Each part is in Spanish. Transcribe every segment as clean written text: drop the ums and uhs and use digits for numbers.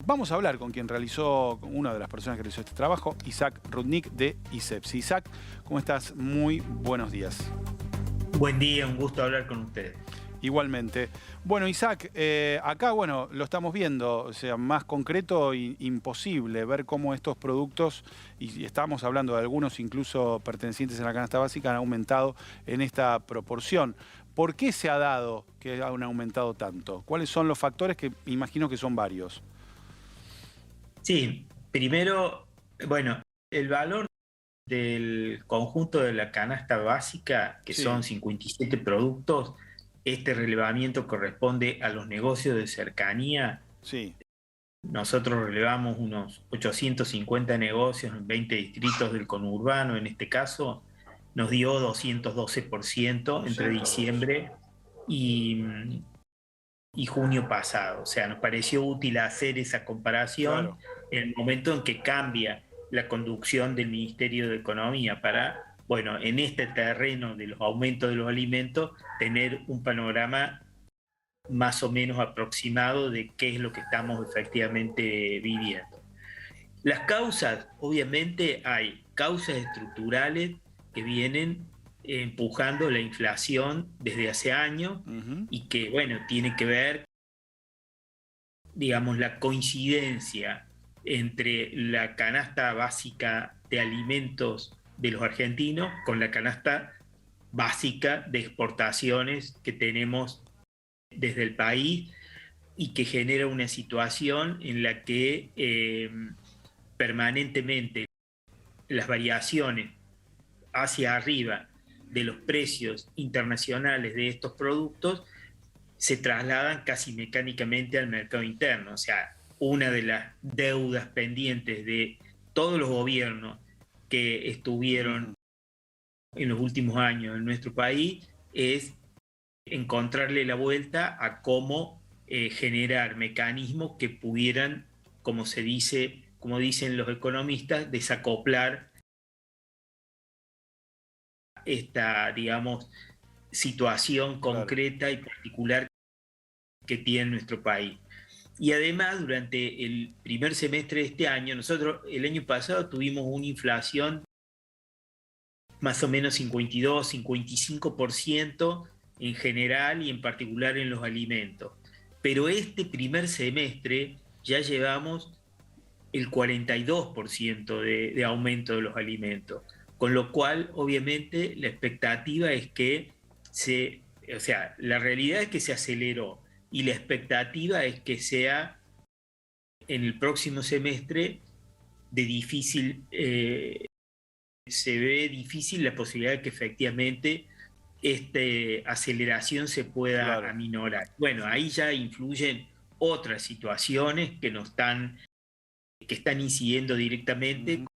Vamos a hablar con quien realizó, una de las personas que realizó este trabajo, Isaac Rudnick de ISEPSI. Isaac, ¿cómo estás? Muy buenos días. Buen día, un gusto hablar con ustedes. Igualmente. Bueno, Isaac, acá, bueno, lo estamos viendo, o sea, más concreto imposible ver cómo estos productos, y estamos hablando de algunos incluso pertenecientes a la canasta básica, han aumentado en esta proporción. ¿Por qué se ha dado que han aumentado tanto? ¿Cuáles son los factores que imagino que son varios? Sí, primero, bueno, el valor del conjunto de la canasta básica, que Sí, son 57 productos, este relevamiento corresponde a los negocios de cercanía. sí. Nosotros relevamos unos 850 negocios en 20 distritos del conurbano, en este caso, nos dio 212% entre 212. diciembre y, y junio pasado. O sea, nos pareció útil hacer esa comparación Claro, en el momento en que cambia la conducción del Ministerio de Economía para, bueno, en este terreno de los aumentos de los alimentos, tener un panorama más o menos aproximado de qué es lo que estamos efectivamente viviendo. Las causas, obviamente hay causas estructurales que vienen empujando la inflación desde hace años y que, bueno, tiene que ver, digamos, la coincidencia entre la canasta básica de alimentos de los argentinos con la canasta básica de exportaciones que tenemos desde el país y que genera una situación en la que permanentemente las variaciones hacia arriba de los precios internacionales de estos productos se trasladan casi mecánicamente al mercado interno. O sea, una de las deudas pendientes de todos los gobiernos que estuvieron en los últimos años en nuestro país es encontrarle la vuelta a cómo generar mecanismos que pudieran, como se dice, como dicen los economistas, desacoplar esta, digamos, situación claro. concreta y particular que tiene nuestro país. Y además, durante el primer semestre de este año, nosotros el año pasado tuvimos una inflación más o menos 52, 55% en general y en particular en los alimentos. Pero este primer semestre ya llevamos el 42% de aumento de los alimentos, con lo cual obviamente la expectativa es que o sea, la realidad es que se aceleró y la expectativa es que sea en el próximo semestre de difícil, se ve difícil la posibilidad de que efectivamente esta aceleración se pueda Claro. aminorar. Bueno, ahí ya influyen otras situaciones que están incidiendo directamente,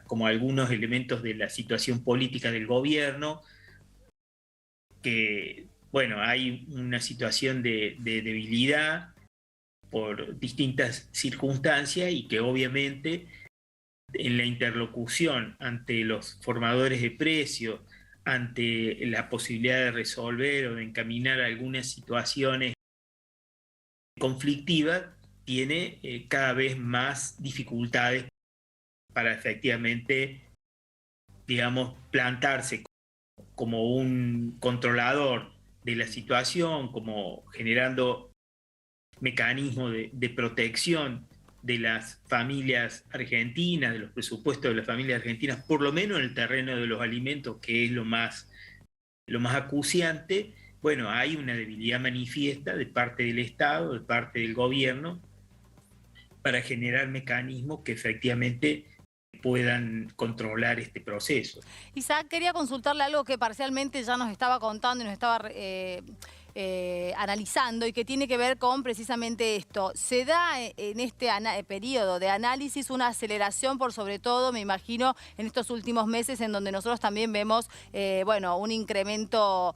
como algunos elementos de la situación política del gobierno, que, bueno, hay una situación de debilidad por distintas circunstancias y que obviamente en la interlocución ante los formadores de precios, ante la posibilidad de resolver o de encaminar algunas situaciones conflictivas, tiene cada vez más dificultades para efectivamente, digamos, plantarse como un controlador de la situación, como generando mecanismos de protección de las familias argentinas, de los presupuestos de las familias argentinas, por lo menos en el terreno de los alimentos, que es lo más acuciante. Bueno, hay una debilidad manifiesta de parte del Estado, de parte del gobierno, para generar mecanismos que efectivamente puedan controlar este proceso. Isaac, quería consultarle algo que parcialmente ya nos estaba contando y nos estaba analizando y que tiene que ver con precisamente esto. Se da en este periodo de análisis una aceleración por sobre todo, me imagino, en estos últimos meses en donde nosotros también vemos bueno, un incremento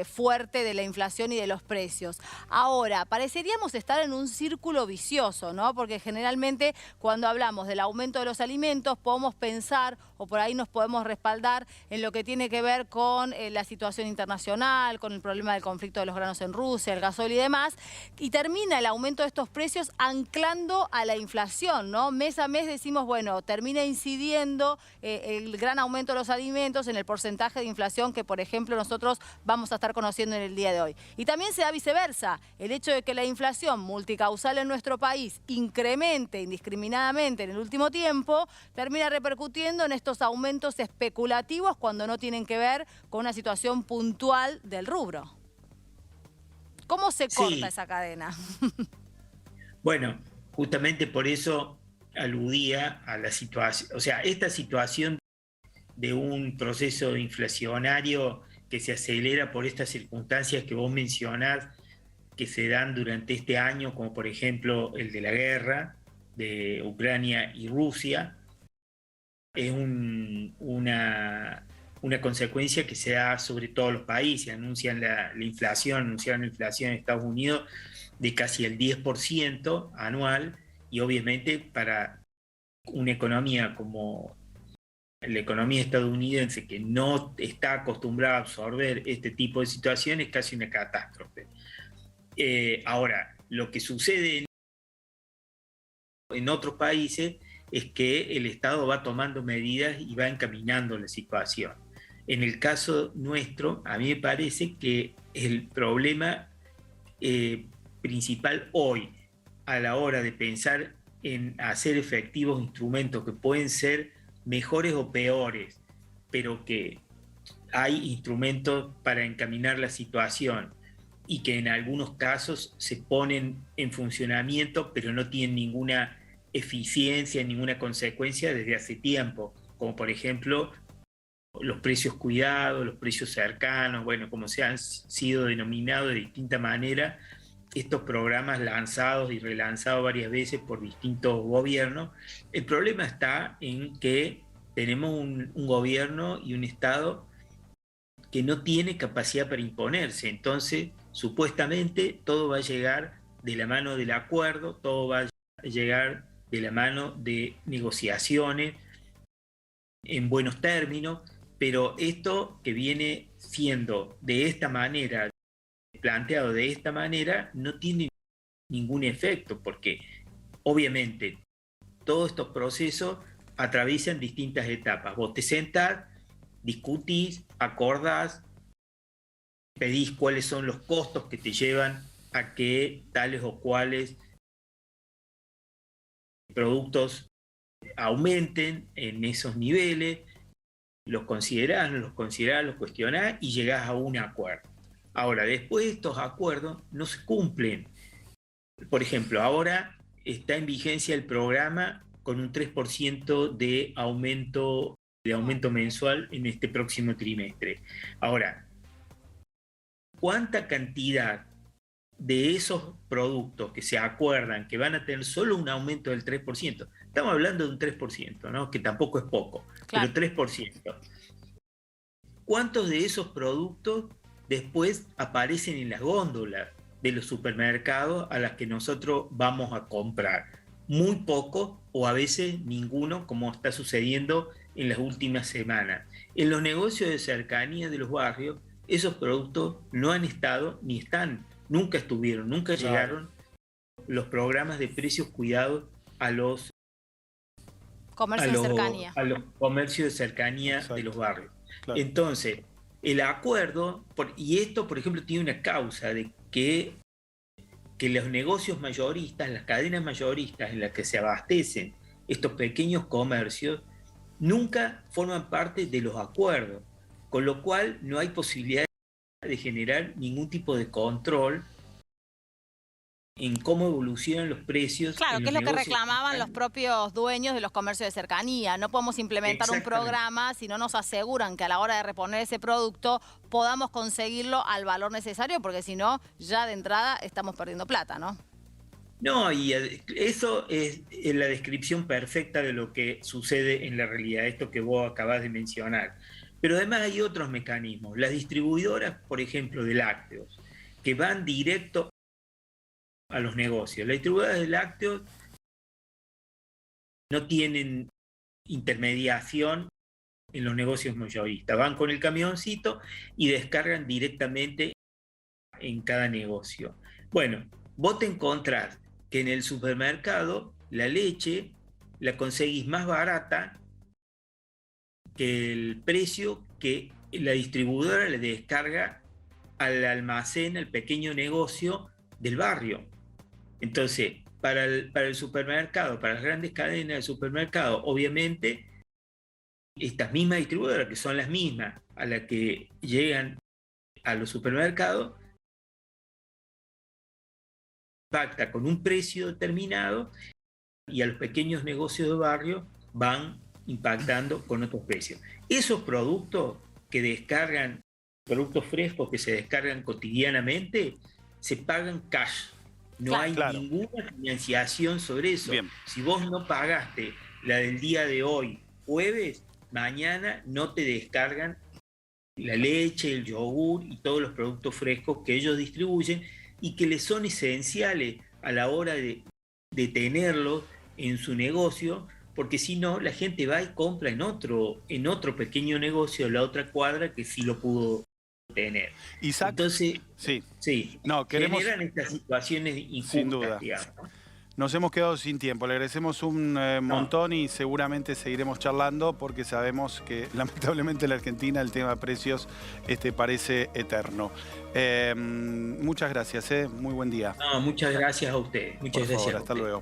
fuerte de la inflación y de los precios. Ahora, pareceríamos estar en un círculo vicioso, ¿no? Porque generalmente cuando hablamos del aumento de los alimentos podemos pensar o por ahí nos podemos respaldar en lo que tiene que ver con la situación internacional, con el problema del conflicto de los granos en Rusia, el gasoil y demás, y termina el aumento de estos precios anclando a la inflación, ¿no? Mes a mes decimos, bueno, termina incidiendo el gran aumento de los alimentos en el porcentaje de inflación que, por ejemplo, nosotros vamos a estar conociendo en el día de hoy. Y también se da viceversa, el hecho de que la inflación multicausal en nuestro país incremente indiscriminadamente en el último tiempo, termina repercutiendo en estos aumentos especulativos cuando no tienen que ver con una situación puntual del rubro. ¿Cómo se corta esa cadena? Bueno, justamente por eso aludía a la situación, o sea, esta situación de un proceso inflacionario que se acelera por estas circunstancias que vos mencionás, que se dan durante este año, como por ejemplo el de la guerra de Ucrania y Rusia, es una consecuencia que se da sobre todos los países. Anunciaron la inflación en Estados Unidos de casi el 10% anual, y obviamente para una economía como la economía estadounidense, que no está acostumbrada a absorber este tipo de situaciones, es casi una catástrofe. Ahora, lo que sucede en otros países es que el Estado va tomando medidas y va encaminando la situación. En el caso nuestro, a mí me parece que el problema principal hoy, a la hora de pensar en hacer efectivos instrumentos que pueden ser mejores o peores, pero que hay instrumentos para encaminar la situación y que en algunos casos se ponen en funcionamiento, pero no tienen ninguna eficiencia, ninguna consecuencia desde hace tiempo, como por ejemplo los precios cuidados, los precios cercanos, bueno, como se han sido denominados de distinta manera, estos programas lanzados y relanzados varias veces por distintos gobiernos. El problema está en que tenemos un gobierno y un Estado que no tiene capacidad para imponerse. Entonces, supuestamente, todo va a llegar de la mano del acuerdo, todo va a llegar de la mano de negociaciones en buenos términos, pero esto que viene siendo de esta manera, planteado de esta manera, no tiene ningún efecto, porque obviamente todos estos procesos atraviesan distintas etapas. Vos te sentás, discutís, acordás, pedís cuáles son los costos que te llevan a que tales o cuales productos aumenten en esos niveles, los considerás, no los considerás, los cuestionás y llegás a un acuerdo. Ahora, después de estos acuerdos no se cumplen. Por ejemplo, ahora está en vigencia el programa con un 3% de aumento mensual en este próximo trimestre. Ahora, ¿cuánta cantidad de esos productos que se acuerdan que van a tener solo un aumento del 3%? Estamos hablando de un 3%, ¿no? Que tampoco es poco, claro, pero 3%. ¿Cuántos de esos productos después aparecen en las góndolas de los supermercados a las que nosotros vamos a comprar? Muy poco, o a veces ninguno, como está sucediendo en las últimas semanas. En los negocios de cercanía de los barrios, esos productos no han estado ni están, nunca estuvieron, nunca llegaron los programas de precios cuidados a los comercios de cercanía. A los comercios de cercanía. Exacto. De los barrios. Claro. Entonces, el acuerdo, y esto por ejemplo tiene una causa de que los negocios mayoristas, las cadenas mayoristas en las que se abastecen estos pequeños comercios, nunca forman parte de los acuerdos, con lo cual no hay posibilidad de generar ningún tipo de control en cómo evolucionan los precios. Claro, que es lo que reclamaban los propios dueños de los comercios de cercanía. No podemos implementar un programa si no nos aseguran que a la hora de reponer ese producto podamos conseguirlo al valor necesario, porque si no, ya de entrada estamos perdiendo plata, ¿no? No, y eso es la descripción perfecta de lo que sucede en la realidad, esto que vos acabás de mencionar. Pero además hay otros mecanismos. Las distribuidoras, por ejemplo, de lácteos, que van directo a los negocios. Las distribuidoras de lácteos no tienen intermediación en los negocios mayoristas. Van con el camioncito y descargan directamente en cada negocio. Bueno, vos te encontrás que en el supermercado la leche la conseguís más barata que el precio que la distribuidora le descarga al almacén, al pequeño negocio del barrio. Entonces, para el supermercado, para las grandes cadenas de supermercado, obviamente, estas mismas distribuidoras, que son las mismas a las que llegan a los supermercados, impacta con un precio determinado y a los pequeños negocios de barrio van impactando con otros precios. Esos productos que descargan, productos frescos que se descargan cotidianamente, se pagan cash. No hay ninguna financiación sobre eso. Bien. Si vos no pagaste la del día de hoy, jueves, mañana no te descargan la leche, el yogur y todos los productos frescos que ellos distribuyen y que les son esenciales a la hora de tenerlos en su negocio, porque si no, la gente va y compra en otro pequeño negocio de la otra cuadra que sí lo pudo tener. Isaac, entonces, sí. No, queremos, generan estas situaciones injustas, sin duda. digamos. Nos hemos quedado sin tiempo, le agradecemos un montón y seguramente seguiremos charlando porque sabemos que lamentablemente en la Argentina el tema de precios parece eterno. Muchas gracias, muy buen día. No, muchas gracias a ustedes. Muchas gracias. Hasta luego.